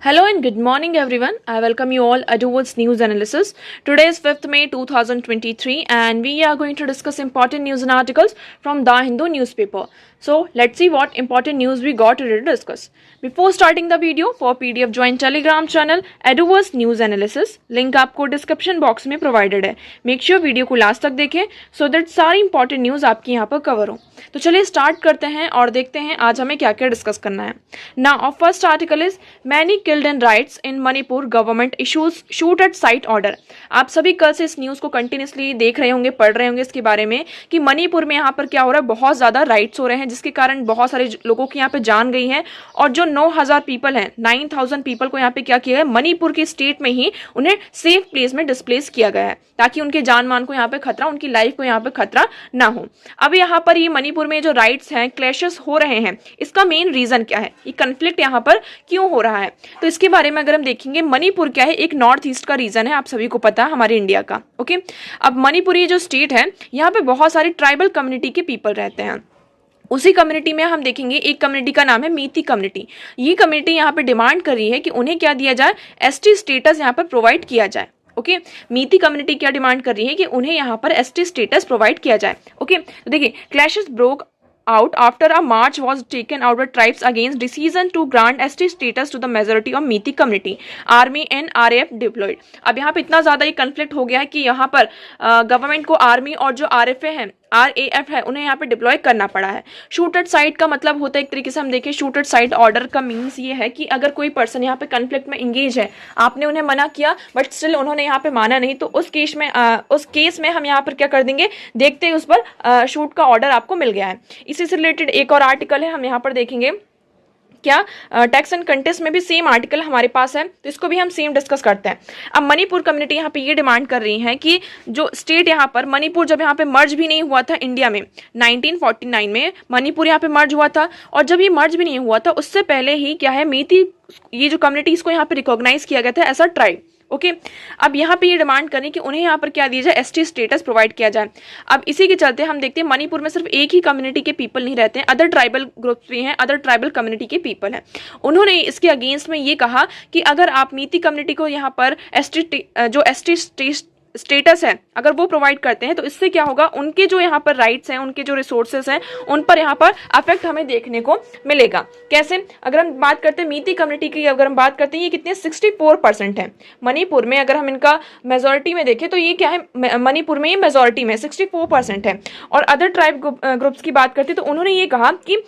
Hello and good morning everyone. I welcome you all at towards news analysis. Today is 5th May 2023 and we are going to discuss important news and articles from The Hindu newspaper. So let's see what important news we got today to discuss. Before starting the video, for PDF join Telegram channel Eduverse News Analysis. Link आपको description box में provided है. Make sure video को last तक देखें so that सारी important news आपकी यहाँ पर कवर हो. तो चलिए स्टार्ट करते हैं और देखते हैं आज हमें क्या क्या डिस्कस करना है. Now first article is many killed in rights in Manipur government issues shoot at site order. आप सभी कल से इस न्यूज को कंटिन्यूसली देख रहे होंगे, पढ़ रहे होंगे इसके बारे में कि मणिपुर में यहाँ पर क्या हो रहा है, बहुत ज्यादा राइट्स हो रहे हैं जिसके कारण बहुत सारे लोगों की यहाँ पे जान गई है. और जो 9,000 पीपल हैं, 9,000 पीपल को यहाँ पे क्या किया है, मणिपुर की स्टेट में ही उन्हें सेफ प्लेस में डिस्प्लेस किया गया है ताकि उनके जान मान को यहाँ पे खतरा, उनकी लाइफ को यहाँ पे खतरा ना हो. अब यहाँ पर ये मणिपुर में जो राइट्स हैं, क्लैशेस हो रहे हैं, इसका मेन रीजन क्या है, ये कन्फ्लिक्ट यहाँ पर क्यों हो रहा है, तो इसके बारे में अगर हम देखेंगे, मणिपुर क्या है, एक नॉर्थ ईस्ट का रीजन है, आप सभी को पता है, हमारे इंडिया का. ओके, अब मणिपुर ये जो स्टेट है, यहाँ पे बहुत सारी ट्राइबल कम्युनिटी के पीपल रहते हैं. उसी कम्युनिटी में हम देखेंगे एक कम्युनिटी का नाम है मीती कम्युनिटी. ये कम्युनिटी यहाँ पे डिमांड कर रही है कि उन्हें क्या दिया जाए, एसटी स्टेटस यहाँ पर प्रोवाइड किया जाए. ओके, मीती कम्युनिटी क्या डिमांड कर रही है कि उन्हें यहाँ पर एसटी स्टेटस प्रोवाइड किया जाए. ओके, तो देखिए, clashes broke out after a march was taken out by tribes against decision to grant ST status to the majority of Meeti community. Army and RAF deployed. अब यहाँ पे इतना ज़्यादा ये कन्फ्लिक्ट हो गया है कि यहाँ पर गवर्नमेंट को आर्मी और जो RFA है, RAF है, उन्हें यहाँ पे डिप्लॉय करना पड़ा है. शूटेड साइट का मतलब होता है, एक तरीके से हम देखें, शूटेड साइट ऑर्डर का मीन्स ये है कि अगर कोई पर्सन यहाँ पे कन्फ्लिक्ट में इंगेज है, आपने उन्हें मना किया बट स्टिल उन्होंने यहाँ पे माना नहीं, तो उस केस में हम यहाँ पर क्या कर देंगे, देखते ही उस पर शूट का ऑर्डर आपको मिल गया है. इसी से रिलेटेड एक और आर्टिकल है, हम यहाँ पर देखेंगे क्या टैक्स एंड कंटेस्ट में भी सेम आर्टिकल हमारे पास है, तो इसको भी हम सेम डिस्कस करते हैं. अब मणिपुर कम्युनिटी यहाँ पे ये डिमांड कर रही है कि जो स्टेट यहाँ पर मणिपुर जब यहाँ पे मर्ज भी नहीं हुआ था इंडिया में, 1949 में मणिपुर यहाँ पे मर्ज हुआ था, और जब ये मर्ज भी नहीं हुआ था उससे पहले ही क्या है, मीती ये जो कम्युनिटी, इसको यहाँ पे रिकॉग्नाइज किया गया था एज अ ट्राइब. ओके, अब यहाँ पे ये डिमांड करें कि उन्हें यहाँ पर क्या दिया जाए, एसटी स्टेटस प्रोवाइड किया जाए. अब इसी के चलते हम देखते हैं मणिपुर में सिर्फ एक ही कम्युनिटी के पीपल नहीं रहते हैं, अदर ट्राइबल ग्रुप्स भी हैं, अदर ट्राइबल कम्युनिटी के पीपल हैं. उन्होंने इसके अगेंस्ट में ये कहा कि अगर आप मीती कम्युनिटी को यहाँ पर एसटी स्टेटस है अगर वो प्रोवाइड करते हैं, तो इससे क्या होगा, उनके जो यहाँ पर राइट्स हैं, उनके जो रिसोर्सेज हैं, उन पर यहाँ पर अफेक्ट हमें देखने को मिलेगा. कैसे, अगर हम बात करते हैं मीती कम्युनिटी की, अगर हम बात करते हैं, ये कितने 64% है मणिपुर में. अगर हम इनका मेजोरिटी में देखें तो ये क्या है, मणिपुर में ये मेजोरिटी में 64% है. और अदर ट्राइब ग्रुप्स की बात करते हैं तो उन्होंने ये कहा कि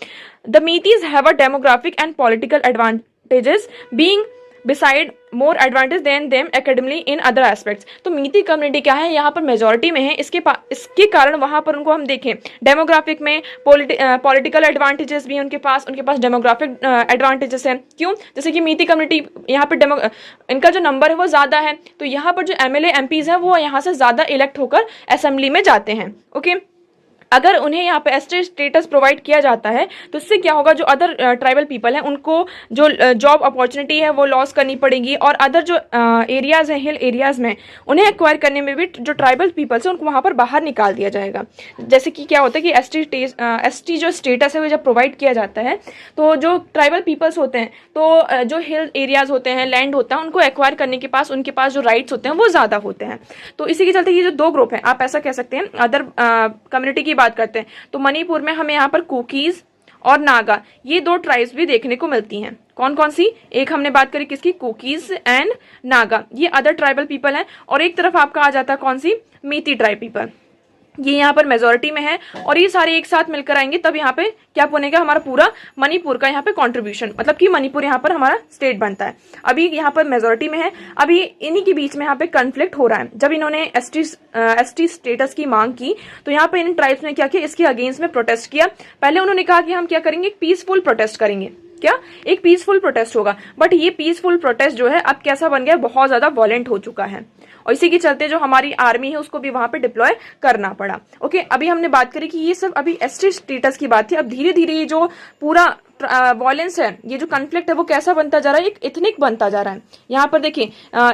the Meiteis have a demographic and political advantages being beside more advantage than them academy in other aspects. तो मीती कम्युनिटी क्या है, यहाँ पर मेजोरिटी में है, इसके कारण वहाँ पर उनको हम देखें डेमोग्राफिक में पॉलिटिकल एडवांटेजेस भी उनके पास डेमोग्राफिक एडवांटेजेस हैं. क्यों, जैसे कि मीती कम्युनिटी यहाँ पर इनका जो नंबर है वो ज़्यादा है, तो यहाँ पर जो MLA MPs हैं वो यहाँ से ज़्यादा इलेक्ट होकर असेंबली में जाते हैं. ओके, अगर उन्हें यहाँ पे एसटी स्टेटस प्रोवाइड किया जाता है तो इससे क्या होगा, जो अदर ट्राइबल पीपल हैं उनको जो जॉब अपॉर्चुनिटी है वो लॉस करनी पड़ेगी, और अदर जो एरियाज हैं, हिल एरियाज में, उन्हें एक्वायर करने में भी जो ट्राइबल पीपल्स हैं उनको वहाँ पर बाहर निकाल दिया जाएगा. जैसे कि क्या होता है कि एसटी जो स्टेटस है वो जब प्रोवाइड किया जाता है तो जो ट्राइबल पीपल्स होते हैं, तो जो हिल एरियाज होते हैं, लैंड होता है, उनको एक्वायर करने के पास उनके पास जो राइट्स होते हैं वो ज़्यादा होते हैं. तो इसी के चलते ये जो दो ग्रुप हैं, आप ऐसा कह सकते हैं, अदर कम्युनिटी की बात करते हैं तो मणिपुर में हमें यहाँ पर कुकीज और नागा, ये दो ट्राइब्स भी देखने को मिलती हैं. कौन कौन सी, एक हमने बात करी किसकी, कुकीज एंड नागा, ये अदर ट्राइबल पीपल हैं. और एक तरफ आपका आ जाता है कौन सी, मीती ट्राइब पीपल, ये यहाँ पर मेजोरिटी में है. और ये सारे एक साथ मिलकर आएंगे तब यहाँ पे क्या बनेगा, हमारा पूरा मणिपुर का यहाँ पे कंट्रीब्यूशन, मतलब कि मणिपुर यहाँ पर हमारा स्टेट बनता है. अभी यहाँ पर मेजोरिटी में है, अभी इन्हीं के बीच में यहाँ पे कन्फ्लिक्ट हो रहा है. जब इन्होंने एसटी स्टेटस की मांग की तो यहाँ पे इन ट्राइब्स ने क्या किया, इसके अगेंस्ट में प्रोटेस्ट किया. पहले उन्होंने कहा कि हम क्या करेंगे, पीसफुल प्रोटेस्ट करेंगे, क्या एक पीसफुल प्रोटेस्ट होगा, बट ये पीसफुल प्रोटेस्ट जो है अब कैसा बन गया, बहुत ज्यादा वॉलेंट हो चुका है. और इसी के चलते जो हमारी आर्मी है उसको भी वहां पे डिप्लॉय करना पड़ा. ओके, अभी हमने बात करी कि ये सब अभी एसटी स्टेटस की बात थी. अब धीरे धीरे ये जो पूरा वॉयलेंस है, ये जो कन्फ्लिक्ट है वो कैसा बनता जा रहा है, एक इथनिक बनता जा रहा है. यहाँ पर देखिए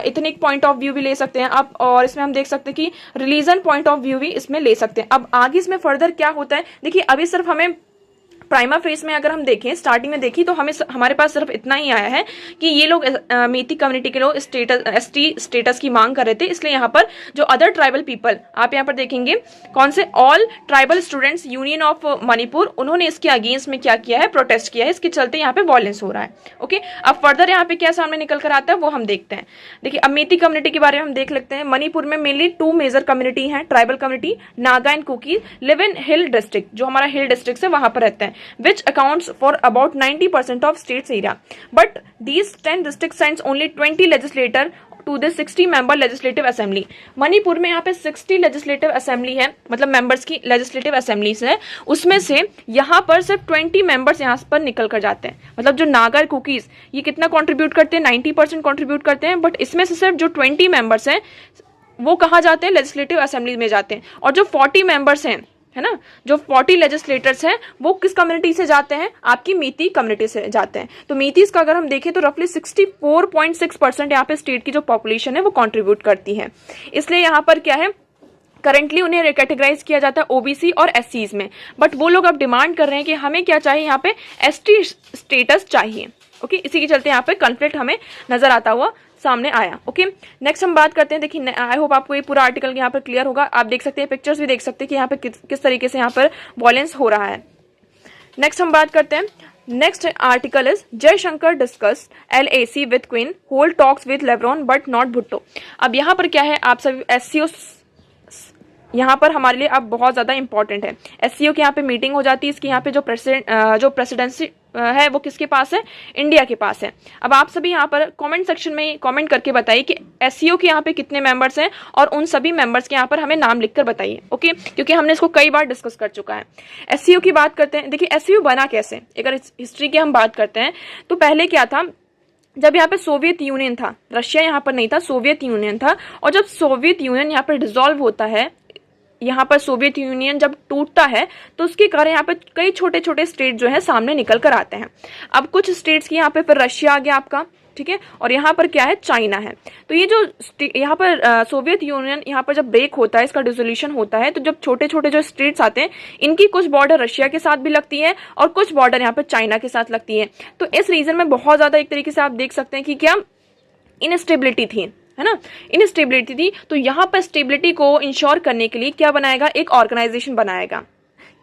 इथनिक पॉइंट ऑफ व्यू भी ले सकते हैं आप, और इसमें हम देख सकते हैं कि रिलीजन पॉइंट ऑफ व्यू भी इसमें ले सकते हैं. अब आगे इसमें फर्दर क्या होता है, देखिए अभी सिर्फ हमें प्राइमा फेस में अगर हम देखें, स्टार्टिंग में देखी तो हमें हमारे पास सिर्फ इतना ही आया है कि ये लोग मेती कम्युनिटी के लोग एसटी स्टेटस की मांग कर रहे थे, इसलिए यहाँ पर जो अदर ट्राइबल पीपल, आप यहाँ पर देखेंगे कौन से, all tribal students union of Manipur, उन्होंने इसके अगेंस्ट में क्या किया है, प्रोटेस्ट किया है, इसके चलते यहाँ पे वॉयलेंस हो रहा है। ओके, अब फर्दर यहाँ पे क्या सामने निकल कर आता है वो हम देखते हैं। देखिए, अब मेती कम्युनिटी के बारे में हम देख लेते हैं। मणिपुर में मेनली 2 मेजर कम्युनिटी है, tribal community, Naga and Kuki, live in hill district, जो हमारा हिल डिस्ट्रिक्ट है वहां पर रहते हैं, which accounts for about 90% of states area, but these 10 district sends only 20 legislator to this 60 member legislative assembly. Manipur में यहाँ पे 60 लेजिस्लेटिव असेंबली है, मतलब मेंबर्स की लेजिस्लेटिव असेंबलीज है, उसमें से यहाँ पर सिर्फ 20 मेंबर्स यहाँ पर निकल कर जाते हैं। मतलब जो नागा कुकीज ये कितना कंट्रीब्यूट करते हैं, 90% कंट्रीब्यूट करते हैं, बट इसमें से सिर्फ जो 20 मेंबर्स हैं वो कहाँ जाते हैं, लेजिस्लेटिव असेंबली में जाते हैं। और जो 40 मेंबर्स हैं, है ना, जो 40 लेजिस्लेटर्स हैं वो किस कम्युनिटी से जाते हैं, आपकी मीती कम्युनिटी से जाते हैं। तो मीतीज का अगर हम देखें तो रफली 64.6% यहाँ पे स्टेट की जो पॉपुलेशन है वो कंट्रीब्यूट करती है। इसलिए यहाँ पर क्या है, करंटली उन्हें कैटेगराइज किया जाता है ओबीसी और एससीज में, बट वो लोग अब डिमांड कर रहे हैं कि हमें क्या चाहिए, यहाँ पे एसटी स्टेटस चाहिए। ओके, इसी के चलते यहाँ पे कॉन्फ्लिक्ट हमें नजर आता हुआ सामने आया। ओके, नेक्स्ट हम बात करते हैं। देखिए, आई होप आपको ये पूरा आर्टिकल यहाँ पर क्लियर होगा। आप देख सकते हैं, पिक्चर्स भी देख सकते हैं कि यहाँ पे किस तरीके से यहाँ पर वॉयलेंस हो रहा है। नेक्स्ट हम बात करते हैं। Next article is Jaishankar discuss LAC with queen, hold talks with LeBron but not Bhutto. अब यहाँ पर क्या है, आप सभी SCO यहाँ पर हमारे लिए अब बहुत ज्यादा इंपॉर्टेंट है। SCO की यहाँ पे मीटिंग हो जाती है, इसकी यहाँ पे जो प्रेसिडेंसी है वो किसके पास है, इंडिया के पास है। अब आप सभी यहाँ पर कमेंट सेक्शन में कमेंट करके बताइए कि SCO के यहाँ पे कितने मेंबर्स हैं, और उन सभी मेंबर्स के यहाँ पर हमें नाम लिखकर बताइए। ओके, क्योंकि हमने इसको कई बार डिस्कस कर चुका है। SCO की बात करते हैं। देखिए, SCO बना कैसे, अगर हिस्ट्री की हम बात करते हैं तो पहले क्या था, जब यहाँ पे सोवियत यूनियन था, रशिया यहाँ पर नहीं था, सोवियत यूनियन था, और जब सोवियत यूनियन यहाँ पर डिसॉल्व होता है, यहाँ पर सोवियत यूनियन जब टूटता है तो उसके कारण यहाँ पे कई छोटे छोटे स्टेट जो है सामने निकल कर आते हैं। अब कुछ स्टेट्स की यहाँ पे फिर रशिया आ गया आपका, ठीक है, और यहाँ पर क्या है, चाइना है। तो ये जो यहाँ पर सोवियत यूनियन यहाँ पर जब ब्रेक होता है, इसका डिसोल्यूशन होता है, तो जब छोटे छोटे जो स्टेट्स आते हैं, इनकी कुछ बॉर्डर रशिया के साथ भी लगती है और कुछ बॉर्डर यहाँ पर चाइना के साथ लगती है। तो इस रीजन में बहुत ज्यादा एक तरीके से आप देख सकते हैं कि क्या इनस्टेबिलिटी थी, है ना, इनस्टेबिलिटी थी। तो यहाँ पर स्टेबिलिटी को इंश्योर करने के लिए क्या बनाएगा, एक ऑर्गेनाइजेशन बनाएगा,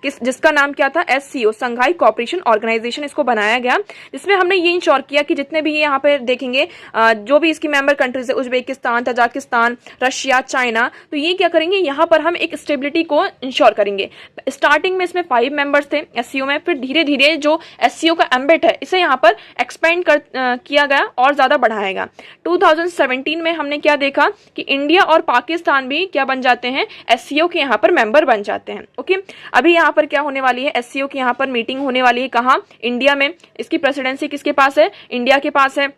जिसका नाम क्या था, SCO, संघाई कोऑपरेशन ऑर्गेनाइजेशन, इसको बनाया गया, जिसमें हमने ये इंश्योर किया कि जितने भी यहाँ पे देखेंगे जो भी इसकी मेंबर कंट्रीज है, उज्बेकिस्तान, तजाकिस्तान, रशिया, चाइना, तो ये क्या करेंगे, यहाँ पर हम एक स्टेबिलिटी को इंश्योर करेंगे। स्टार्टिंग में इसमें 5 मेंबर्स थे SCO में, फिर धीरे धीरे जो SCO का एम्बेट है इसे यहाँ पर एक्सपेंड किया गया और ज्यादा बढ़ाया गया। 2017 में हमने क्या देखा कि इंडिया और पाकिस्तान भी क्या बन जाते हैं, SCO के यहाँ पर मेंबर बन जाते हैं। ओके, अभी यहाँ पर क्या होने वाली है, SCO की यहाँ पर मीटिंग होने वाली है, कहाँ, इंडिया में। इसकी प्रेसिडेंसी किसके पास है, इंडिया के पास है।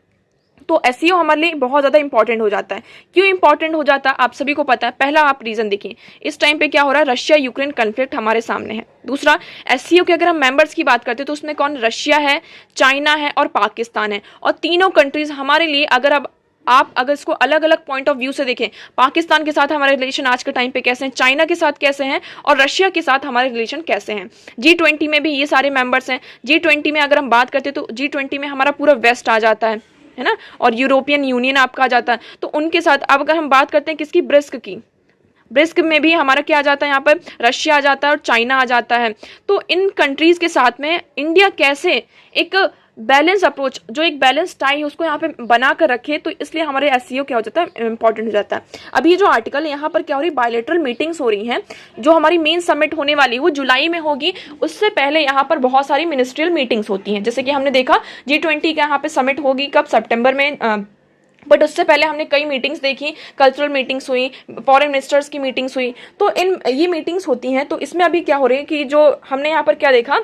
तो SCO हमारे लिए बहुत ज्यादा इंपॉर्टेंट हो जाता है। क्यों इंपॉर्टेंट हो जाता है, आप सभी को पता है। पहला आप रीजन देखिए, इस टाइम पे क्या हो रहा है, रशिया यूक्रेन कॉन्फ्लिक्ट हमारे सामने है। दूसरा, SCO के अगर हम मेंबर्स की बात करते हैं तो उसमें कौन, रशिया है, चाइना है और पाकिस्तान है। और तीनों कंट्रीज हमारे लिए, अगर आप अगर इसको अलग अलग पॉइंट ऑफ व्यू से देखें, पाकिस्तान के साथ हमारे रिलेशन आज के टाइम पे कैसे हैं, चाइना के साथ कैसे हैं, और रशिया के साथ हमारे रिलेशन कैसे हैं। G20 में भी ये सारे मेंबर्स हैं। G20 में अगर हम बात करते हैं तो G20 में हमारा पूरा वेस्ट आ जाता है ना, और यूरोपियन यूनियन आपका आ जाता है। तो उनके साथ अब अगर हम बात करते हैं किसकी, ब्रिक्स की, ब्रिक्स में भी हमारा क्या आ जाता है, यहाँ पर रशिया आ जाता है और चाइना आ जाता है। तो इन कंट्रीज के साथ में इंडिया कैसे एक बैलेंस अप्रोच, जो एक बैलेंस टाई है उसको यहाँ पे बना कर रखे, तो इसलिए हमारे SCO क्या हो जाता है, इंपॉर्टेंट हो जाता है। अभी जो आर्टिकल है यहाँ पर क्या हो रही, बायलैटरल मीटिंग्स हो रही हैं। जो हमारी मेन समिट होने वाली है वो जुलाई में होगी, उससे पहले यहाँ पर बहुत सारी मिनिस्ट्रियल मीटिंग्स होती हैं। जैसे कि हमने देखा G20 का यहाँ पे समिट होगी कब, सितंबर में, बट उससे पहले हमने कई मीटिंग्स देखी, कल्चरल मीटिंग्स हुई, फॉरेन मिनिस्टर्स की मीटिंग्स हुई। तो ये मीटिंग्स होती हैं। तो इसमें अभी क्या हो रही है कि जो हमने यहाँ पर क्या देखा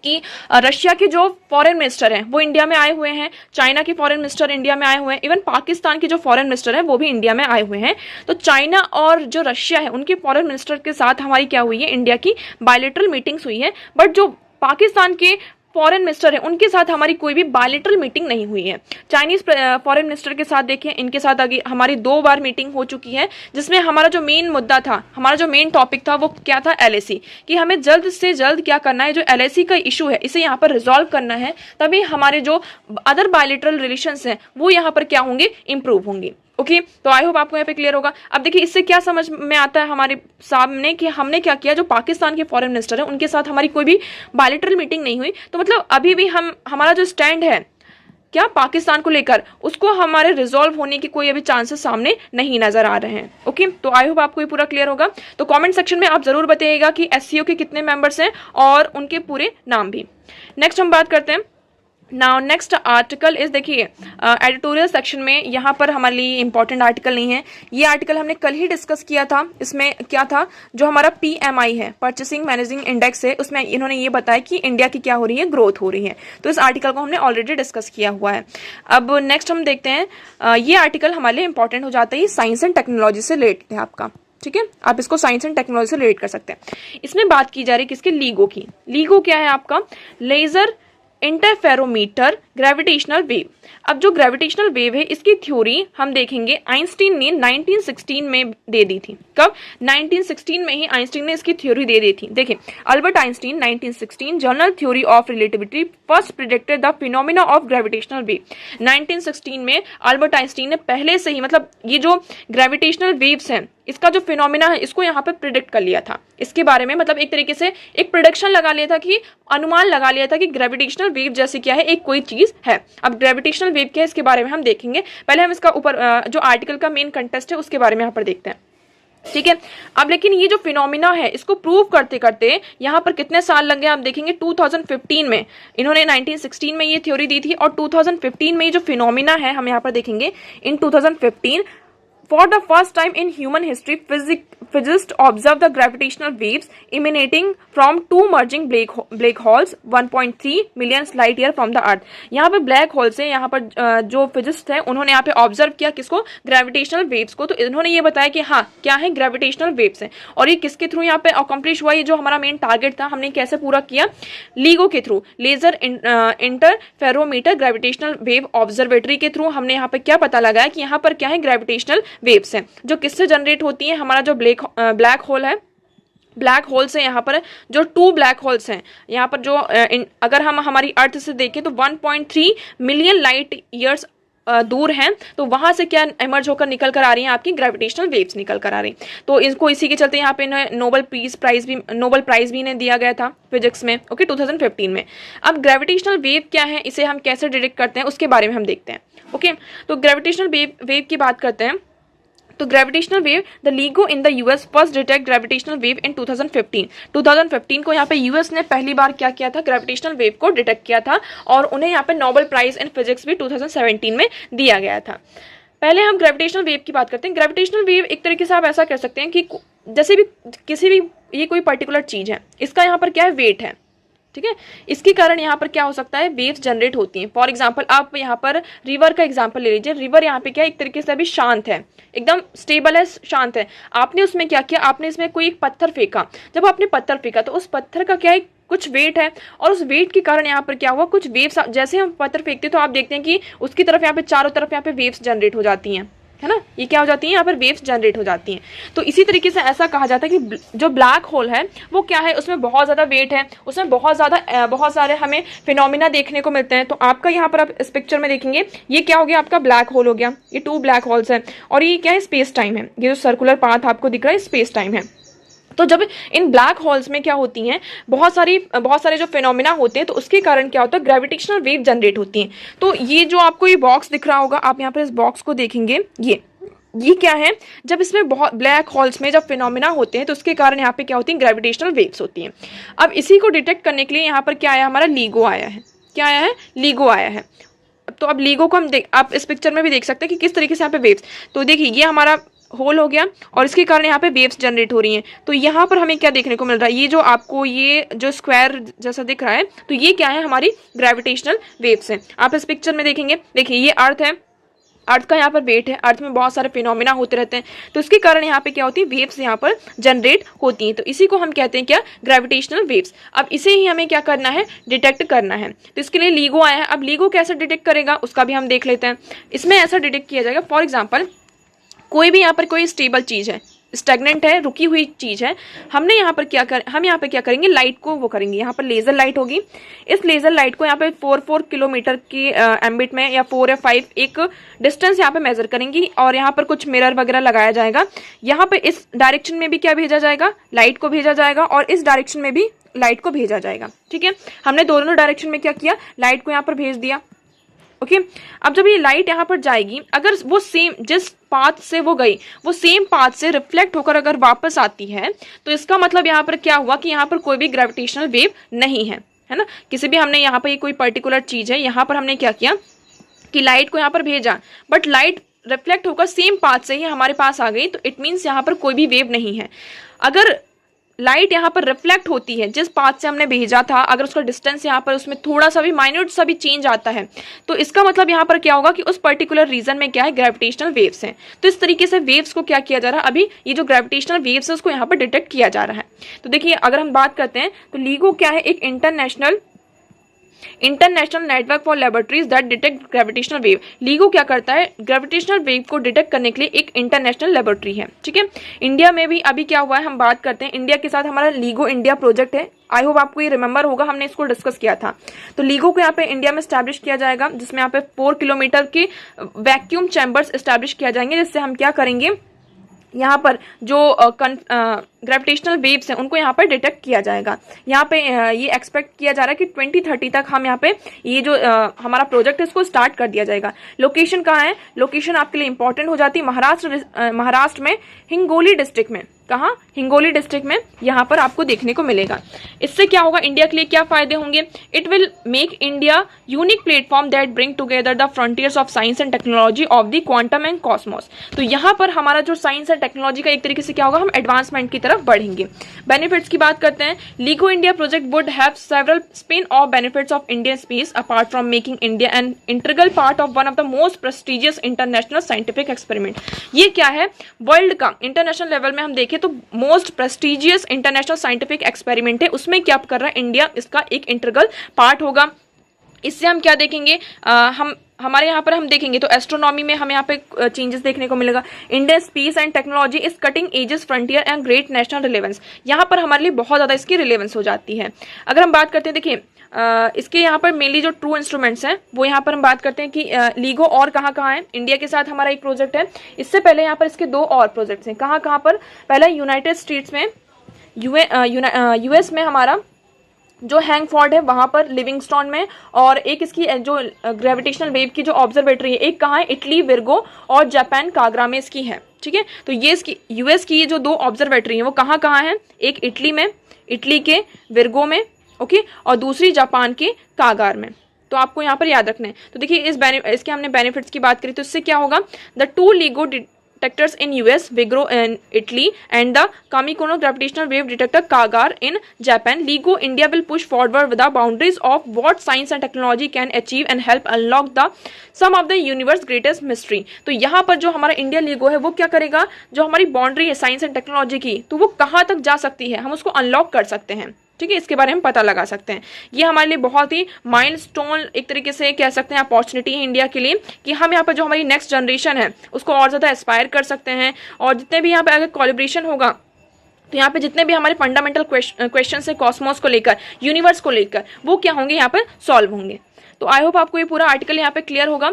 कि रशिया के जो फॉरेन मिनिस्टर हैं वो इंडिया में आए हुए हैं, चाइना के फॉरेन मिनिस्टर इंडिया में आए हुए हैं, इवन पाकिस्तान के जो फॉरेन मिनिस्टर हैं वो भी इंडिया में आए हुए हैं। तो चाइना और जो रशिया है उनके फॉरेन मिनिस्टर के साथ हमारी क्या हुई है, इंडिया की बायलैटरल मीटिंग्स हुई है। बट जो पाकिस्तान के फॉरेन मिनिस्टर है उनके साथ हमारी कोई भी बायलैटरल मीटिंग नहीं हुई है। चाइनीज फॉरेन मिनिस्टर के साथ देखें, इनके साथ आगे हमारी 2 बार मीटिंग हो चुकी है, जिसमें हमारा जो मेन मुद्दा था, हमारा जो मेन टॉपिक था वो क्या था, LAC, कि हमें जल्द से जल्द क्या करना है, जो LAC का इशू है इसे यहाँ पर रिजॉल्व करना है, तभी हमारे जो अदर बायलैटरल रिलेशंस हैं वो यहाँ पर क्या होंगे, इंप्रूव होंगे। ओके, तो आई होप आपको यहाँ पे क्लियर होगा। अब देखिए इससे क्या समझ में आता है हमारे सामने कि हमने क्या किया, जो पाकिस्तान के फॉरेन मिनिस्टर है उनके साथ हमारी कोई भी बायलैटरल मीटिंग नहीं हुई, तो मतलब अभी भी हमारा जो स्टैंड है क्या पाकिस्तान को लेकर, उसको हमारे रिजॉल्व होने की कोई अभी चांसेस सामने नहीं नजर आ रहे हैं। ओके, तो आई होप आपको ये पूरा क्लियर होगा। तो कमेंट सेक्शन में आप जरूर बताइएगा कि SCO के कितने मेंबर्स हैं और उनके पूरे नाम भी। नेक्स्ट हम बात करते हैं। नाउ नेक्स्ट आर्टिकल इज, देखिए एडिटोरियल सेक्शन में यहाँ पर हमारे लिए इंपॉर्टेंट आर्टिकल नहीं है, ये आर्टिकल हमने कल ही डिस्कस किया था। इसमें क्या था, जो हमारा PMI है, परचेसिंग मैनेजिंग इंडेक्स है, उसमें इन्होंने ये बताया कि इंडिया की क्या हो रही है, ग्रोथ हो रही है। तो इस आर्टिकल को हमने ऑलरेडी डिस्कस किया हुआ है। अब नेक्स्ट हम देखते हैं, ये आर्टिकल हमारे लिए इंपॉर्टेंट हो जाता है, साइंस एंड टेक्नोलॉजी से रिलेटेड है आपका, ठीक है, आप इसको साइंस एंड टेक्नोलॉजी से रिलेट कर सकते हैं। इसमें बात की जा रही है किसके, LIGO की। LIGO क्या है आपका, लेजर इंटरफेरोमीटर ग्रेविटेशनल वेव। अब जो ग्रेविटेशनल वेव है इसकी थ्योरी हम देखेंगे आइंस्टीन ने 1916 में दे दी थी। कब, 1916 में ही आइंस्टीन ने इसकी थ्योरी दे दी थी। देखिए Albert Einstein 1916 journal theory of relativity first predicted the phenomena of gravitational wave. 1916 में अल्बर्ट आइंस्टीन ने पहले से ही, मतलब ये जो ग्रेविटेशनल वेव्स हैं इसका जो फिनोमिना है इसको यहाँ पे प्रिडिक्ट कर लिया था, इसके बारे में मतलब एक तरीके से एक प्रोडिक्शन लगा लिया था, कि अनुमान लगा लिया था कि ग्रेविटेशनल वेव जैसे क्या है, एक कोई चीज है। अब ग्रेविटेशनल वेव क्या है इसके बारे में हम देखेंगे, पहले हम इसका ऊपर जो आर्टिकल का मेन कंटेस्ट है उसके बारे में यहाँ पर देखते हैं, ठीक है। अब लेकिन ये जो फिनोमिना है इसको प्रूव करते करते यहाँ पर कितने साल लग गए आप देखेंगे, 2015 में इन्होंने 1916 में ये थ्योरी दी थी, और 2015 में ये जो फिनोमिना है हम यहाँ पर देखेंगे, इन 2015 for the first time in human history physicists observed the gravitational waves emanating from two merging black holes 1.3 million light year from the earth। यहाँ पे ब्लैक होल से यहाँ पर जो फिजिस्ट है उन्होंने यहाँ पे ऑब्जर्व किया किसको, ग्रेविटेशनल वेव्स को। तो इन्होंने ये बताया कि हाँ क्या है, ग्रेविटेशनल वेव्स हैं, और ये किसके थ्रू यहाँ पे अकम्प्लिश हुआ, ये जो हमारा मेन टारगेट था हमने कैसे पूरा किया, LIGO के through, laser interferometer gravitational wave observatory के थ्रू हमने यहाँ पे क्या पता लगाया कि यहाँ पर क्या है, ग्रेविटेशनल वेव्स हैं, जो किससे जनरेट होती हैं, हमारा जो ब्लैक होल है, ब्लैक होल से यहाँ पर जो 2 ब्लैक होल्स हैं यहाँ पर जो अगर हम हमारी अर्थ से देखें तो 1.3 मिलियन लाइट ईयर्स दूर हैं, तो वहां से क्या इमर्ज होकर निकल कर आ रही हैं, आपकी ग्रेविटेशनल वेव्स निकल कर आ रही। तो इसको इसी के चलते यहाँ पे नोबेल प्राइज भी इन्हें दिया गया था फिजिक्स में, ओके, 2015 में। अब ग्रेविटेशनल वेव क्या है, इसे हम कैसे डिटेक्ट करते हैं उसके बारे में हम देखते हैं, ओके। तो ग्रेविटेशनल वेव की बात करते हैं। तो gravitational wave, the LIGO in the US first detect gravitational wave in 2015 को यहाँ पे US ने पहली बार क्या किया था, ग्रेविटेशनल वेव को डिटेक्ट किया था, और उन्हें यहाँ पे नोबेल प्राइज इन फिजिक्स भी 2017 में दिया गया था। पहले हम ग्रेविटेशनल वेव की बात करते हैं। ग्रेविटेशनल वेव एक तरीके से आप ऐसा कर सकते हैं कि जैसे भी किसी भी ये कोई पर्टिकुलर चीज है, इसका यहाँ पर क्या है, वेट है, ठीक है, इसके कारण यहाँ पर क्या हो सकता है, वेव्स जनरेट होती हैं। फॉर एग्जांपल आप यहाँ पर रिवर का एग्जांपल ले लीजिए। रिवर यहाँ पे क्या है, एक तरीके से अभी शांत है, एकदम स्टेबल है, शांत है। आपने उसमें क्या किया, आपने इसमें कोई एक पत्थर फेंका। जब आपने पत्थर फेंका तो उस पत्थर का क्या है, कुछ वेट है, और उस वेट के कारण यहाँ पर क्या हुआ, कुछ वेव्स, जैसे हम पत्थर फेंकते हैं तो आप देखते हैं कि उसकी तरफ यहाँ पे चारों तरफ यहाँ पे वेव्स जनरेट हो जाती हैं, है ना, ये क्या हो जाती है, यहाँ पर वेव्स जनरेट हो जाती हैं। तो इसी तरीके से ऐसा कहा जाता है कि जो ब्लैक होल है वो क्या है, उसमें बहुत ज़्यादा वेट है, उसमें बहुत सारे हमें फिनोमिना देखने को मिलते हैं। तो आपका यहाँ पर आप इस पिक्चर में देखेंगे, ये क्या हो गया, आपका ब्लैक होल हो गया, ये 2 ब्लैक होल्स हैं, और ये क्या है, स्पेस टाइम है, ये जो सर्कुलर पाथ आपको दिख रहा है स्पेस टाइम है। तो जब इन ब्लैक होल्स में क्या होती हैं, बहुत सारे जो फिनोमिना होते हैं, तो उसके कारण क्या होता है, ग्रेविटेशनल वेव जनरेट होती हैं। तो ये जो आपको ये बॉक्स दिख रहा होगा, आप यहाँ पर इस बॉक्स को देखेंगे, ये क्या है, जब इसमें बहुत ब्लैक होल्स में जब फिनोमिना होते हैं तो उसके कारण यहाँ पे क्या होती है, ग्रेविटेशनल वेव्स होती हैं। अब इसी को डिटेक्ट करने के लिए यहाँ पर क्या आया, हमारा LIGO आया है। क्या आया है, LIGO आया है। तो अब LIGO को हम आप इस पिक्चर में भी देख सकते हैं कि किस तरीके से यहाँ पे वेव्स, तो देखिए ये हमारा होल हो गया, और इसके कारण यहाँ पे वेव्स जनरेट हो रही हैं। तो यहाँ पर हमें क्या देखने को मिल रहा है, ये जो आपको ये जो स्क्वायर जैसा दिख रहा है, तो ये क्या है, हमारी ग्रेविटेशनल वेव्स हैं। आप इस पिक्चर में देखेंगे, देखिए ये अर्थ है, अर्थ का यहाँ पर वेट है, अर्थ में बहुत सारे फिनोमिना होते रहते हैं, तो इसके कारण यहाँ पे क्या होती है, वेव्स यहाँ पर जनरेट होती हैं। तो इसी को हम कहते हैं क्या, ग्रेविटेशनल वेव्स। अब इसे ही हमें क्या करना है, डिटेक्ट करना है। तो इसके लिए LIGO आया है। अब LIGO कैसे डिटेक्ट करेगा उसका भी हम देख लेते हैं। इसमें ऐसा डिटेक्ट किया जाएगा, फॉर एग्जाम्पल कोई भी यहाँ पर कोई स्टेबल चीज़ है, स्टेगनेंट है, रुकी हुई चीज़ है, हम यहाँ पे क्या करेंगे, लाइट को वो करेंगे, यहाँ पर लेज़र लाइट होगी। इस लेज़र लाइट को यहाँ पे 4 किलोमीटर की एम्बिट में या 4 या 5 एक डिस्टेंस यहाँ पे मेजर करेंगी और यहाँ पर कुछ मिरर वगैरह लगाया जाएगा। यहाँ पे इस डायरेक्शन में भी क्या भेजा जाएगा, लाइट को भेजा जाएगा, और इस डायरेक्शन में भी लाइट को भेजा जाएगा। ठीक है, हमने दोनों डायरेक्शन में क्या किया, लाइट को यहाँ पर भेज दिया। ओके, अब जब ये लाइट यहाँ पर जाएगी, अगर वो सेम जिस पाथ से वो गई, वो सेम पाथ से रिफ्लेक्ट होकर अगर वापस आती है, तो इसका मतलब यहाँ पर क्या हुआ कि यहाँ पर कोई भी ग्रेविटेशनल वेव नहीं है, है ना। किसी भी हमने यहाँ पर ये कोई पर्टिकुलर चीज है, यहाँ पर हमने क्या किया कि लाइट को यहाँ पर भेजा, बट लाइट रिफ्लेक्ट होकर सेम पाथ से ही हमारे पास आ गई, तो इट मीन्स यहाँ पर कोई भी वेव नहीं है। अगर लाइट यहाँ पर रिफ्लेक्ट होती है जिस पाथ से हमने भेजा था, अगर उसका डिस्टेंस यहाँ पर उसमें थोड़ा सा भी माइन्यूट सा भी चेंज आता है, तो इसका मतलब यहाँ पर क्या होगा कि उस पर्टिकुलर रीजन में क्या है, ग्रेविटेशनल वेव्स हैं। तो इस तरीके से वेव्स को क्या किया जा रहा है, अभी ये जो ग्रेविटेशनल वेव्स है उसको यहाँ पर डिटेक्ट किया जा रहा है। तो देखिए, अगर हम बात करते हैं तो LIGO क्या है, एक international network for laboratories that detect gravitational wave. LIGO क्या करता है, ग्रेविटेशनल वेव को डिटेक्ट करने के लिए एक इंटरनेशनल लेबोरेटरी है। ठीक है, इंडिया में भी अभी क्या हुआ है, हम बात करते हैं, इंडिया के साथ हमारा LIGO इंडिया प्रोजेक्ट है। आई होप आपको ये रिमेंबर होगा, हमने इसको डिस्कस किया था। तो LIGO को यहाँ पे इंडिया में स्टैब्लिश किया जाएगा, जिसमें यहाँ पे 4 किलोमीटर के वैक्यूम चैम्बर्स स्टैब्लिश किया जाएंगे, जिससे हम क्या करेंगे, यहाँ पर जो ग्रेविटेशनल वेव्स हैं उनको यहाँ पर डिटेक्ट किया जाएगा। यहाँ पे ये एक्सपेक्ट किया जा रहा है कि 2030 तक हम यहाँ पे ये जो हमारा प्रोजेक्ट है इसको स्टार्ट कर दिया जाएगा। लोकेशन कहाँ है, लोकेशन आपके लिए इंपॉर्टेंट हो जाती है, महाराष्ट्र में हिंगोली डिस्ट्रिक्ट में। कहाँ, हिंगोली डिस्ट्रिक्ट में यहाँ पर आपको देखने को मिलेगा। इससे क्या होगा, इंडिया के लिए क्या फायदे होंगे, it will make India unique platform that bring together the frontiers of science and technology of the quantum and Cosmos. तो यहाँ पर हमारा जो साइंस एंड टेक्नोलॉजी का एक तरीके से क्या होगा, हम एडवांसमेंट की तरफ बढ़ेंगे। बेनिफिट्स की बात करते हैं, LIGO India project would have several spin off benefits of Indian space apart from making India an integral part of one of the most prestigious international scientific experiment. ये क्या है, वर्ल्ड का इंटरनेशनल लेवल में हम देखें तो most prestigious international scientific experiment है, उसमें क्या कर रहा है इंडिया, इसका एक इंटीग्रल पार्ट होगा। इससे हम क्या देखेंगे, हमारे यहाँ पर हम देखेंगे तो एस्ट्रोनॉमी में हमें यहाँ पे चेंजेस देखने को मिलेगा। Indian space and technology is cutting edges frontier and great national relevance. यहाँ पर हमारे लिए बहुत ज़्यादा इसकी रिलेवेंस हो जाती है। अगर हम बात करते हैं, देखिए इसके यहाँ पर मेनली जो ट्रू इंस्ट्रूमेंट्स हैं वो यहाँ पर हम बात करते हैं कि LIGO और कहाँ कहाँ है। इंडिया के साथ हमारा एक प्रोजेक्ट है, इससे पहले यहाँ पर इसके 2 और प्रोजेक्ट्स हैं। कहाँ कहाँ पर, पहला यूनाइटेड स्टेट्स में, US में हमारा जो हैंगफोर्ड है वहाँ पर लिविंगस्टोन में, और एक इसकी जो ग्रेविटेशनल वेव की जो ऑब्जर्वेटरी है एक कहाँ है, इटली विर्गो, और जापान कागरा में इसकी है। ठीक है, तो ये इसकी US की ये जो 2 ऑब्जर्वेटरी है वो कहाँ कहाँ है, एक इटली में, इटली के विर्गो में, ओके, और दूसरी जापान के कागार में। तो आपको यहाँ पर याद रखना है। तो देखिए इसके हमने बेनिफिट्स की बात करी, तो इससे क्या होगा, the 2 LIGO detectors in US, Vigro in Italy, and the Kamikono gravitational wave detector Kagar in Japan. LIGO India will push forward with the boundaries of what science and technology can achieve and help unlock the some of the universe greatest mystery. तो यहाँ पर जो हमारा India LIGO है वो क्या करेगा, जो हमारी बाउंड्री है साइंस एंड टेक्नोलॉजी की, तो वो कहाँ तक जा सकती है, हम उसको अनलॉक कर सकते हैं। ठीक है, इसके बारे में पता लगा सकते हैं। ये हमारे लिए बहुत ही माइलस्टोन एक तरीके से कह सकते हैं अपॉर्चुनिटी है इंडिया के लिए, कि हम यहाँ पर जो हमारी नेक्स्ट जनरेशन है उसको और ज़्यादा एस्पायर कर सकते हैं। और जितने भी यहाँ पे अगर कोलैबोरेशन होगा तो यहाँ पे जितने भी हमारे फंडामेंटल क्वेश्चन है कॉस्मोस को लेकर, यूनिवर्स को लेकर, वो क्या होंगे, यहाँ पर सॉल्व होंगे। तो आई होप आपको ये पूरा आर्टिकल यहाँ पे क्लियर होगा।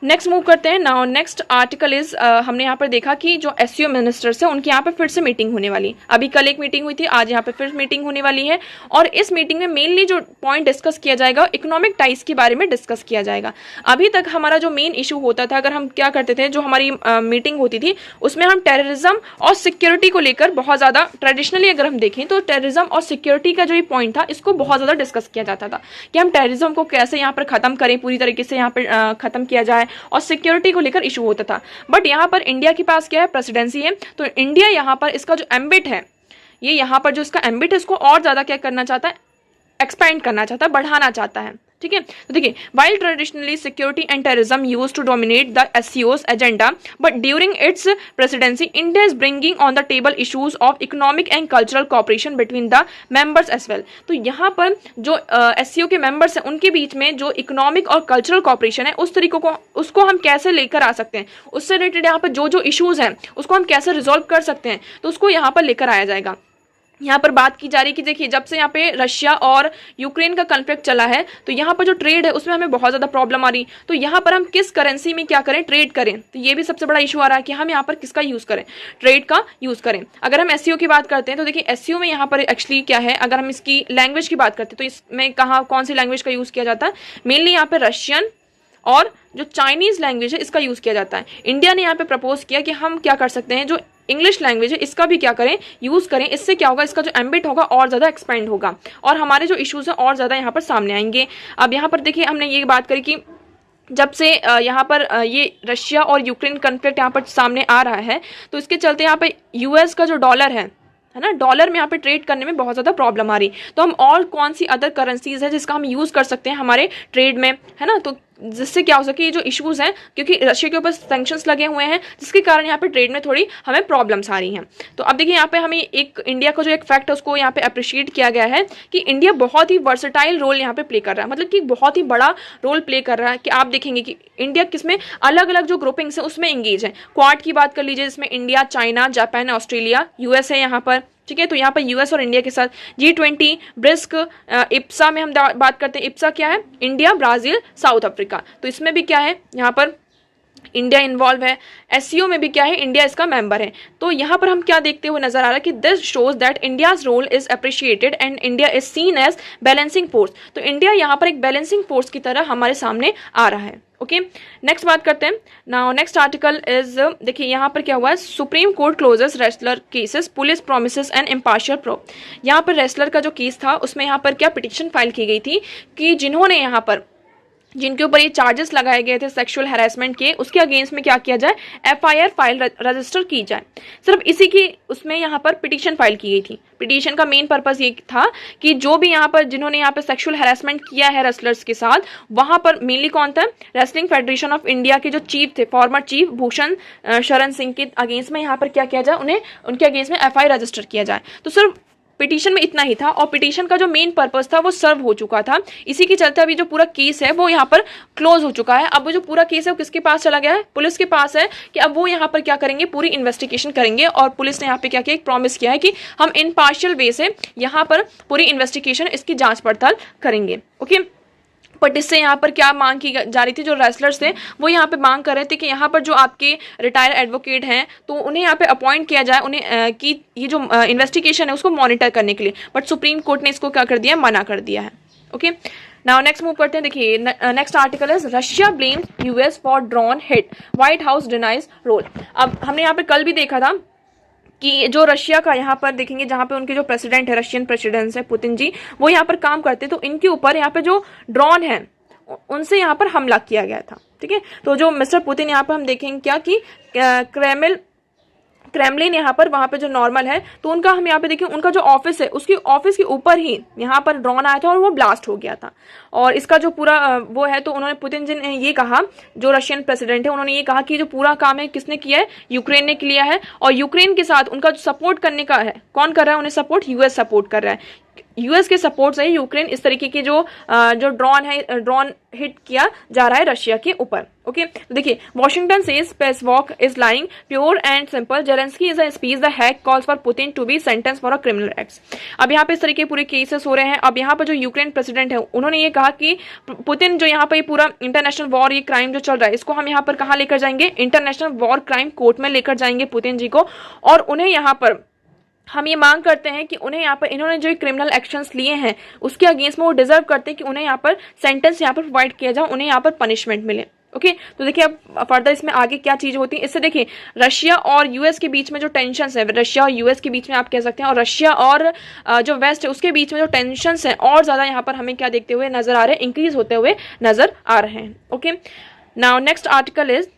नेक्स्ट मूव करते हैं। नाउ नेक्स्ट आर्टिकल इज, हमने यहाँ पर देखा कि जो SCO मिनिस्टर्स है उनकी यहाँ पे फिर से मीटिंग होने वाली। अभी कल एक मीटिंग हुई थी, आज यहाँ पे फिर मीटिंग होने वाली है, और इस मीटिंग में मेनली जो पॉइंट डिस्कस किया जाएगा, इकोनॉमिक टाइज के बारे में डिस्कस किया जाएगा। अभी तक हमारा जो मेन इशू होता था, अगर हम क्या करते थे, जो हमारी मीटिंग होती थी उसमें हम टेररिज्म और सिक्योरिटी को लेकर बहुत ज़्यादा, ट्रेडिशनली अगर हम देखें तो टेररिज्म और सिक्योरिटी का जो ये पॉइंट था इसको बहुत ज़्यादा डिस्कस किया जाता था कि हम टेररिज्म को कैसे यहाँ पर ख़त्म करें, पूरी तरीके से यहाँ पर ख़त्म किया जाए, और सिक्योरिटी को लेकर इशू होता था। बट यहाँ पर इंडिया के पास क्या है, प्रेसिडेंसी है, तो इंडिया यहाँ पर इसका जो एम्बिट है, ये यहाँ पर जो इसका एम्बिट है इसको और ज्यादा क्या करना चाहता है, एक्सपेंड करना चाहता है, बढ़ाना चाहता है। ठीक है। तो देखिए, while traditionally security and terrorism use to dominate the एससीओ's agenda, but during its presidency India is bringing on the table issues of economic and cultural cooperation between the members as well. तो यहाँ पर जो SCO के members हैं उनके बीच में जो इकोनॉमिक और कल्चरल कॉपरेशन है उस तरीकों को उसको हम कैसे लेकर आ सकते हैं, उससे रिलेटेड यहाँ पर जो जो इशूज हैं उसको हम कैसे रिजॉल्व कर सकते हैं, तो उसको यहाँ पर लेकर आया जाएगा। यहाँ पर बात की जा रही है कि देखिए, जब से यहाँ पे रशिया और यूक्रेन का कॉन्फ्लिक्ट चला है तो यहाँ पर जो ट्रेड है उसमें हमें बहुत ज़्यादा प्रॉब्लम आ रही, तो यहाँ पर हम किस करेंसी में क्या करें, ट्रेड करें। तो ये भी सबसे बड़ा इशू आ रहा है कि हम यहाँ पर किसका यूज़ करें, ट्रेड का यूज़ करें। अगर हम एससीओ की बात करते हैं तो देखिए, एससीओ में यहाँ पर एक्चुअली क्या है, अगर हम इसकी लैंग्वेज की बात करते हैं तो इसमें कहाँ कौन सी लैंग्वेज का यूज़ किया जाता है, मेनली यहाँ पर रशियन और जो चाइनीज़ लैंग्वेज है इसका यूज़ किया जाता है। इंडिया ने यहाँ पे प्रपोज किया कि हम क्या कर सकते हैं, जो इंग्लिश लैंग्वेज है इसका भी क्या करें, यूज़ करें। इससे क्या होगा, इसका जो एम्बिट होगा और ज़्यादा एक्सपेंड होगा और हमारे जो इश्यूज़ हैं और ज़्यादा यहाँ पर सामने आएंगे। अब यहाँ पर देखिए, हमने ये बात करी कि जब से यहाँ पर ये रशिया और यूक्रेन कॉन्फ्लिक्ट यहाँ पर सामने आ रहा है तो इसके चलते यहाँ पर यूएस का जो डॉलर है ना, डॉलर में यहाँ पे ट्रेड करने में बहुत ज़्यादा प्रॉब्लम आ रही। तो हम और कौन सी अदर करेंसीज है जिसका हम यूज़ कर सकते हैं हमारे ट्रेड में, है ना, तो जिससे क्या हो सके ये जो इश्यूज़ हैं, क्योंकि रशिया के ऊपर सैंक्शंस लगे हुए हैं जिसके कारण यहाँ पे ट्रेड में थोड़ी हमें प्रॉब्लम्स आ रही हैं। तो अब देखिए, यहाँ पे हमें एक इंडिया का जो एक फैक्ट है उसको यहाँ पे अप्रिशिएट किया गया है कि इंडिया बहुत ही वर्सेटाइल रोल यहाँ पे प्ले कर रहा है, मतलब कि बहुत ही बड़ा रोल प्ले कर रहा है। कि आप देखेंगे कि इंडिया किसमें अलग अलग जो ग्रुपिंग्स है उसमें इंगेज है। क्वाड की बात कर लीजिए, जिसमें India, China, Japan, Australia, US है यहाँ पर, ठीक है। तो यहाँ पर यूएस और इंडिया के साथ G20, ब्रिस्क, इप्सा में हम बात करते हैं। इप्सा क्या है, इंडिया, ब्राज़ील, साउथ अफ्रीका, तो इसमें भी क्या है, यहाँ पर इंडिया इन्वॉल्व है। एससीओ में भी क्या है, इंडिया इसका मेंबर है। तो यहाँ पर हम क्या देखते हुए नजर आ रहा है कि this shows that India's role is appreciated and India is seen as balancing force. तो इंडिया यहाँ पर एक बैलेंसिंग फोर्स की तरह हमारे सामने आ रहा है। ओके, नेक्स्ट बात करते हैं। नाउ नेक्स्ट आर्टिकल इज, देखिए यहाँ पर क्या हुआ है, Supreme Court closes wrestler cases, police promises and impartial pro. यहाँ पर रेसलर का जो केस था उसमें यहाँ पर क्या पिटिशन फाइल की गई थी कि जिन्होंने यहाँ पर जिनके ऊपर ये चार्जेस लगाए गए थे सेक्सुअल हैरेसमेंट के, उसके अगेंस्ट में क्या किया जाए, एफआईआर फाइल रजिस्टर की जाए। सिर्फ इसी की उसमें यहाँ पर पिटीशन फाइल की गई थी। पिटीशन का मेन पर्पस ये था कि जो भी यहाँ पर जिन्होंने यहाँ पर सेक्सुअल हैरेसमेंट किया है रेसलर्स के साथ, वहाँ पर मेनली कौन था, रेसलिंग फेडरेशन ऑफ इंडिया के जो चीफ थे, फॉर्मर चीफ भूषण शरण सिंह के अगेंस्ट में यहाँ पर क्या किया जाए, उन्हें उनके अगेंस्ट में एफआईआर रजिस्टर किया जाए। तो सिर्फ पिटीशन में इतना ही था और पिटीशन का जो मेन पर्पस था वो सर्व हो चुका था। इसी के चलते अभी जो पूरा केस है वो यहाँ पर क्लोज हो चुका है। अब वो जो पूरा केस है वो किसके पास चला गया है, पुलिस के पास है, कि अब वो यहाँ पर क्या करेंगे, पूरी इन्वेस्टिगेशन करेंगे। और पुलिस ने यहाँ पे क्या किया, एक प्रॉमिस किया है कि हम इम्पार्शियल वे से यहाँ पर पूरी इन्वेस्टिगेशन, इसकी जाँच पड़ताल करेंगे। ओके, बट इससे यहाँ पर क्या मांग की जा रही थी, जो रेसलर्स थे वो यहाँ पे मांग कर रहे थे कि यहाँ पर जो आपके रिटायर एडवोकेट हैं तो उन्हें यहाँ पे अपॉइंट किया जाए, उन्हें कि ये जो इन्वेस्टिगेशन है उसको मॉनिटर करने के लिए। बट सुप्रीम कोर्ट ने इसको क्या कर दिया, मना कर दिया है। ओके, नाउ नेक्स्ट मूव करते हैं। देखिए, नेक्स्ट आर्टिकल है, Russia blame US for drone hit, White House denies role. अब हमने यहाँ पे कल भी देखा था कि जो रशिया का यहाँ पर देखेंगे, जहाँ पे उनके जो प्रेसिडेंट है, रशियन प्रेसिडेंट है पुतिन जी, वो यहाँ पर काम करते, तो इनके ऊपर यहाँ पे जो ड्रोन है उनसे यहाँ पर हमला किया गया था। ठीक है, तो जो मिस्टर पुतिन यहाँ पर हम देखेंगे क्या कि क्रेमलिन यहाँ पर वहाँ पे जो नॉर्मल है, तो उनका हम यहाँ पे देखिए, उनका जो ऑफिस है उसकी ऑफिस के ऊपर ही यहाँ पर ड्रोन आया था और वो ब्लास्ट हो गया था। और इसका जो पूरा वो है, तो उन्होंने पुतिन जी ने ये कहा, जो रशियन प्रेसिडेंट है, उन्होंने ये कहा कि जो पूरा काम है किसने किया है, यूक्रेन ने किया है। और यूक्रेन के साथ उनका जो सपोर्ट करने का है, कौन कर रहा है उन्हें सपोर्ट, यूएस सपोर्ट कर रहा है। यूएस के सपोर्ट से यूक्रेन इस तरीके की जो ड्रोन है, ड्रोन हिट किया जा रहा है रशिया के ऊपर। ओके, तो देखिए, Washington says space walk is lying pure and simple, Zelensky is a speech the hack calls for Putin to be sentence for a criminal acts. अब यहाँ पे इस तरीके पूरे केसेस हो रहे हैं। अब यहाँ पर जो यूक्रेन प्रेसिडेंट है उन्होंने ये कहा कि पुतिन जो यहाँ पर पूरा इंटरनेशनल वॉर, ये क्राइम जो चल रहा है, इसको हम यहाँ पर कहाँ लेकर जाएंगे, इंटरनेशनल वॉर क्राइम कोर्ट में लेकर जाएंगे पुतिन जी को। और उन्हें यहाँ पर हम ये मांग करते हैं कि उन्हें यहाँ पर इन्होंने जो क्रिमिनल एक्शंस लिए हैं उसके अगेंस्ट में वो डिजर्व करते हैं कि उन्हें यहाँ पर सेंटेंस यहाँ पर प्रोवाइड किया जाए, उन्हें यहाँ पर पनिशमेंट मिले। ओके, तो देखिए अब फर्दर इसमें आगे क्या चीज़ होती है। इससे देखिए, रशिया और यूएस के बीच में जो टेंशंस है, रशिया और यूएस के बीच में आप कह सकते हैं, और रशिया और जो वेस्ट है उसके बीच में जो टेंशंस हैं और ज़्यादा यहाँ पर हमें क्या देखते हुए नजर आ रहे हैं, इंक्रीज होते हुए नजर आ रहे हैं। Okay, now next article is,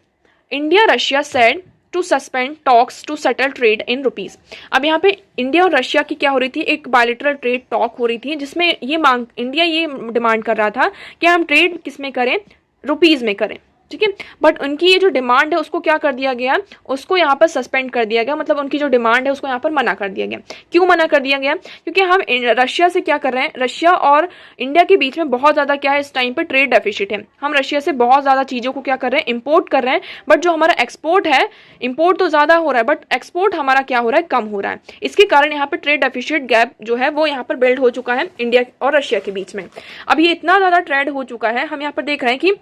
India Russia said to suspend talks to settle trade in rupees. अब यहाँ पे इंडिया और रशिया की क्या हो रही थी, एक बायलैटरल ट्रेड टॉक हो रही थी, जिसमें इंडिया ये डिमांड कर रहा था कि हम ट्रेड किस में करें, रुपीज में करें, ठीक है। बट उनकी ये जो डिमांड है उसको क्या कर दिया गया, उसको यहाँ पर सस्पेंड कर दिया गया, मतलब उनकी जो डिमांड है उसको यहाँ पर मना कर दिया गया। क्यों मना कर दिया गया? क्योंकि हम रशिया से क्या कर रहे हैं, रशिया और इंडिया के बीच में बहुत ज़्यादा क्या है, इस टाइम पर ट्रेड डेफिसिट है। हम रशिया से बहुत ज़्यादा चीज़ों को क्या कर रहे हैं, इंपोर्ट कर रहे हैं, बट जो हमारा एक्सपोर्ट है, इंपोर्ट तो ज़्यादा हो रहा है बट एक्सपोर्ट हमारा क्या हो रहा है, कम हो रहा है। इसके कारण यहाँ पर ट्रेड डेफिसिट गैप जो है वो यहाँ पर बिल्ड हो चुका है इंडिया और रशिया के बीच में। अब ये इतना ज़्यादा ट्रेड हो चुका है, हम यहाँ पर देख रहे हैं कि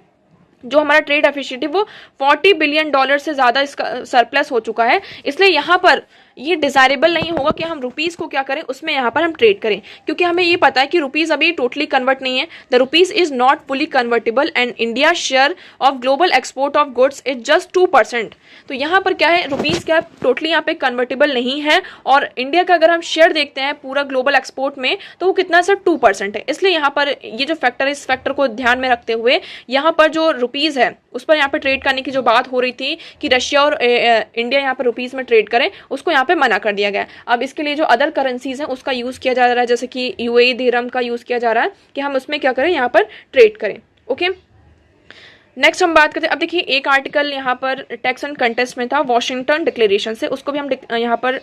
जो हमारा ट्रेड डेफिसिट है वो $40 बिलियन से ज़्यादा इसका सरप्लस हो चुका है। इसलिए यहाँ पर ये डिजायरेबल नहीं होगा कि हम रुपीस को क्या करें, उसमें यहाँ पर हम ट्रेड करें, क्योंकि हमें ये पता है कि रुपीस अभी टोटली कन्वर्ट नहीं है। The rupees is not fully convertible and India share of global export of goods is just 2%। तो यहाँ पर क्या है, रुपीस क्या टोटली यहाँ पे कन्वर्टेबल नहीं है, और इंडिया का अगर हम शेयर देखते हैं पूरा ग्लोबल एक्सपोर्ट में तो वो कितना सिर्फ 2% है। इसलिए यहाँ पर ये जो फैक्टर है, इस फैक्टर को ध्यान में रखते हुए यहाँ पर जो रुपीस है उस पर यहाँ पे ट्रेड करने की जो बात हो रही थी कि रशिया और इंडिया यहाँ पर रुपीस में ट्रेड करें, उसको यहाँ पे मना कर दिया गया। अब इसके लिए जो अदर करेंसीज हैं उसका यूज किया जा रहा है, जैसे कि यूएई दिरहम का यूज किया जा रहा है कि हम उसमें क्या करें, यहाँ पर ट्रेड करें। ओके, नेक्स्ट हम बात करते हैं। अब देखिए एक आर्टिकल यहाँ पर टैक्स एंड कंटेस्ट में था वॉशिंगटन डिक्लेरेशन से, उसको भी हम यहाँ पर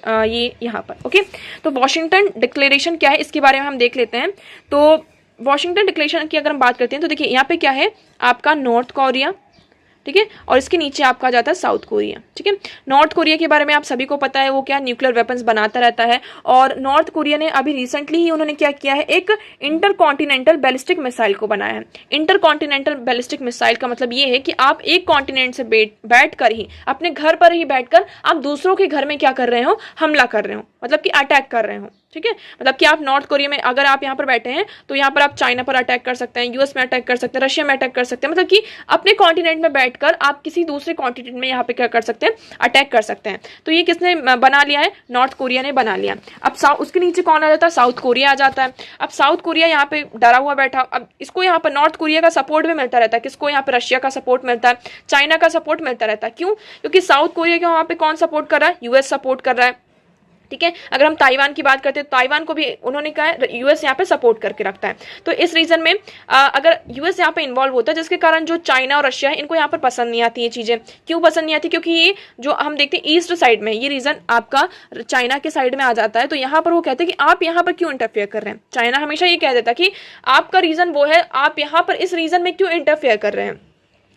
यहाँ पर ओके। तो वॉशिंगटन डिक्लेरेशन क्या है इसके बारे में हम देख लेते हैं। तो वॉशिंगटन डिक्लेरेशन की अगर हम बात करते हैं तो देखिए यहाँ पे क्या है आपका नॉर्थ कोरिया, ठीक है, और इसके नीचे आपका जाता है साउथ कोरिया, ठीक है। नॉर्थ कोरिया के बारे में आप सभी को पता है वो क्या न्यूक्लियर वेपन्स बनाता रहता है, और नॉर्थ कोरिया ने अभी रिसेंटली ही उन्होंने क्या किया है, एक इंटरकॉन्टिनेंटल बैलिस्टिक मिसाइल को बनाया है। इंटरकॉन्टिनेंटल बैलिस्टिक मिसाइल का मतलब ये है कि आप एक कॉन्टिनेंट से बैठ कर ही, अपने घर पर ही बैठकर आप दूसरों के घर में क्या कर रहे हो, हमला कर रहे हो, मतलब कि अटैक कर रहे हो, ठीक है। मतलब कि आप नॉर्थ कोरिया में अगर आप यहाँ पर बैठे हैं तो यहाँ पर आप चाइना पर अटैक कर सकते हैं, यूएस में अटैक कर सकते हैं, रशिया में अटैक कर सकते हैं, मतलब कि अपने कॉन्टिनेंट में बैठकर आप किसी दूसरे कॉन्टिनेंट में यहाँ पे क्या कर सकते हैं, अटैक कर सकते हैं। तो ये किसने बना लिया है, नॉर्थ कोरिया ने बना लिया। अब उसके नीचे कौन आ जाता है, साउथ कोरिया आ जाता है। अब साउथ कोरिया यहाँ पे डरा हुआ बैठा, अब इसको यहाँ पर नॉर्थ कोरिया का सपोर्ट भी मिलता रहता है, किसको, यहाँ पे रशिया का सपोर्ट मिलता है, चाइना का सपोर्ट मिलता रहता है। क्यों? क्योंकि साउथ कोरिया के वहाँ पे कौन सपोर्ट कर रहा है, यूएस सपोर्ट कर रहा है, ठीक है। अगर हम ताइवान की बात करते हैं तो ताइवान को भी उन्होंने कहा है यूएस यहाँ पे सपोर्ट करके रखता है। तो इस रीजन में अगर यूएस यहाँ पे इन्वॉल्व होता है, जिसके कारण जो चाइना और रशिया है इनको यहाँ पर पसंद नहीं आती ये चीजें। क्यों पसंद नहीं आती? क्योंकि ये जो हम देखते हैं ईस्ट साइड में, ये रीजन आपका चाइना के साइड में आ जाता है। तो यहाँ पर वो कहते हैं कि आप यहाँ पर क्यों इंटरफेयर कर रहे हैं। चाइना हमेशा ये कह देता कि आपका रीजन वो है, आप यहाँ पर इस रीजन में क्यों इंटरफेयर कर रहे हैं।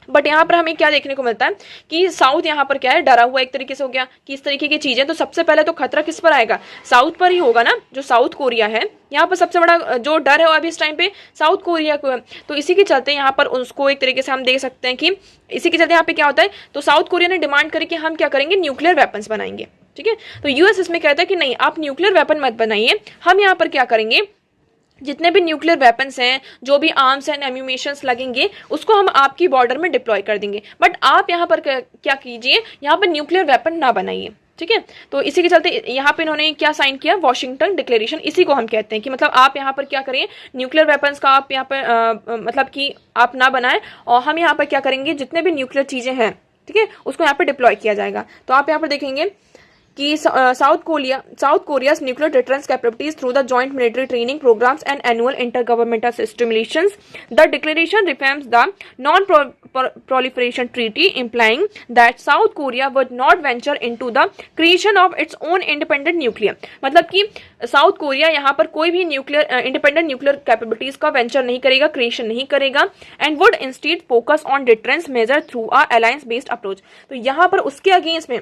बट यहाँ पर हमें क्या देखने को मिलता है कि साउथ यहाँ पर क्या है, डरा हुआ एक तरीके से हो गया कि इस तरीके की चीजें। तो सबसे पहले तो खतरा किस पर आएगा, साउथ पर ही होगा ना। जो साउथ कोरिया है यहाँ पर सबसे बड़ा जो डर है अभी इस टाइम पे साउथ कोरिया को है। तो इसी के चलते यहाँ पर उसको एक तरीके से हम देख सकते हैं कि इसी के चलते यहाँ पे क्या होता है, तो साउथ कोरिया ने डिमांड करी कि हम क्या करेंगे, न्यूक्लियर वेपन्स बनाएंगे, ठीक है। तो यूएस इसमें कहता है कि नहीं, आप न्यूक्लियर वेपन मत बनाइए, हम यहाँ पर क्या करेंगे, जितने भी न्यूक्लियर वेपन्स हैं, जो भी आर्म्स एंड एम्यूनेशंस लगेंगे, उसको हम आपकी बॉर्डर में डिप्लॉय कर देंगे, बट आप यहाँ पर क्या कीजिए, यहाँ पर न्यूक्लियर वेपन ना बनाइए, ठीक है। तो इसी के चलते यहाँ पे इन्होंने क्या साइन किया, वॉशिंगटन डिक्लेरेशन। इसी को हम कहते हैं कि मतलब आप यहाँ पर क्या करिए, न्यूक्लियर वेपन्स का आप यहाँ पर मतलब कि आप ना बनाएं, और हम यहाँ पर क्या करेंगे, जितने भी न्यूक्लियर चीजें हैं, ठीक है, उसको यहाँ पर डिप्लॉय किया जाएगा। तो आप यहाँ पर देखेंगे कि south कोरिया's nuclear deterrence capabilities through the joint military training programs and annual intergovernmental stimulations. The declaration reaffirms the non-proliferation treaty, implying that South Korea would not venture into the creation of its own independent nuclear. मतलब कि south Korea यहाँ पर कोई भी nuclear independent nuclear capabilities का venture नहीं करेगा, creation नहीं करेगा, and would instead focus on deterrence major through a alliance based approach. तो यहाँ पर उसके अगेंस्ट में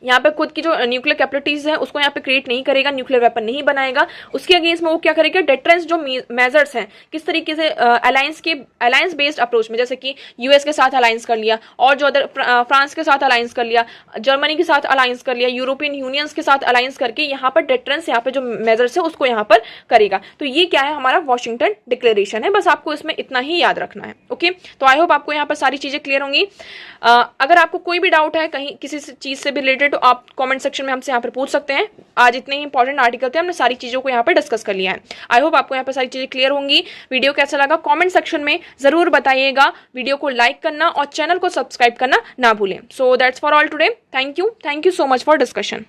यहाँ पे खुद की जो न्यूक्लियर कैपेबिलिटीज है उसको यहाँ पे क्रिएट नहीं करेगा, न्यूक्लियर वेपन नहीं बनाएगा। उसके अगेंस्ट में वो क्या करेगा, डिटरेंस जो मेजर्स हैं, किस तरीके से अलायंस बेस्ड अप्रोच में, जैसे कि यूएस के साथ अलायंस कर लिया, और जो अदर फ्रांस के साथ अलायंस कर लिया, जर्मनी के साथ अलायंस कर लिया, यूरोपियन यूनियंस के साथ अलायंस करके यहाँ पर डिटरेंस, यहाँ पे जो मेजर्स है उसको यहाँ पर करेगा। तो ये क्या है, हमारा वॉशिंगटन डिक्लेरेशन है। बस आपको इसमें इतना ही याद रखना है। ओके, तो आई होप आपको यहाँ पर सारी चीजें क्लियर होंगी। अगर आपको कोई भी डाउट है कहीं किसी चीज से भी रिलेटेड तो आप कमेंट सेक्शन में हमसे यहाँ पर पूछ सकते हैं। आज इतने ही इंपॉर्टेंट आर्टिकल थे, हमने सारी चीज़ों को यहाँ पर डिस्कस कर लिया है। आई होप आपको यहाँ पर सारी चीज़ें क्लियर होंगी। वीडियो कैसा लगा कमेंट सेक्शन में ज़रूर बताइएगा। वीडियो को लाइक करना और चैनल को सब्सक्राइब करना ना भूलें। So that's for all today. Thank you so much for discussion.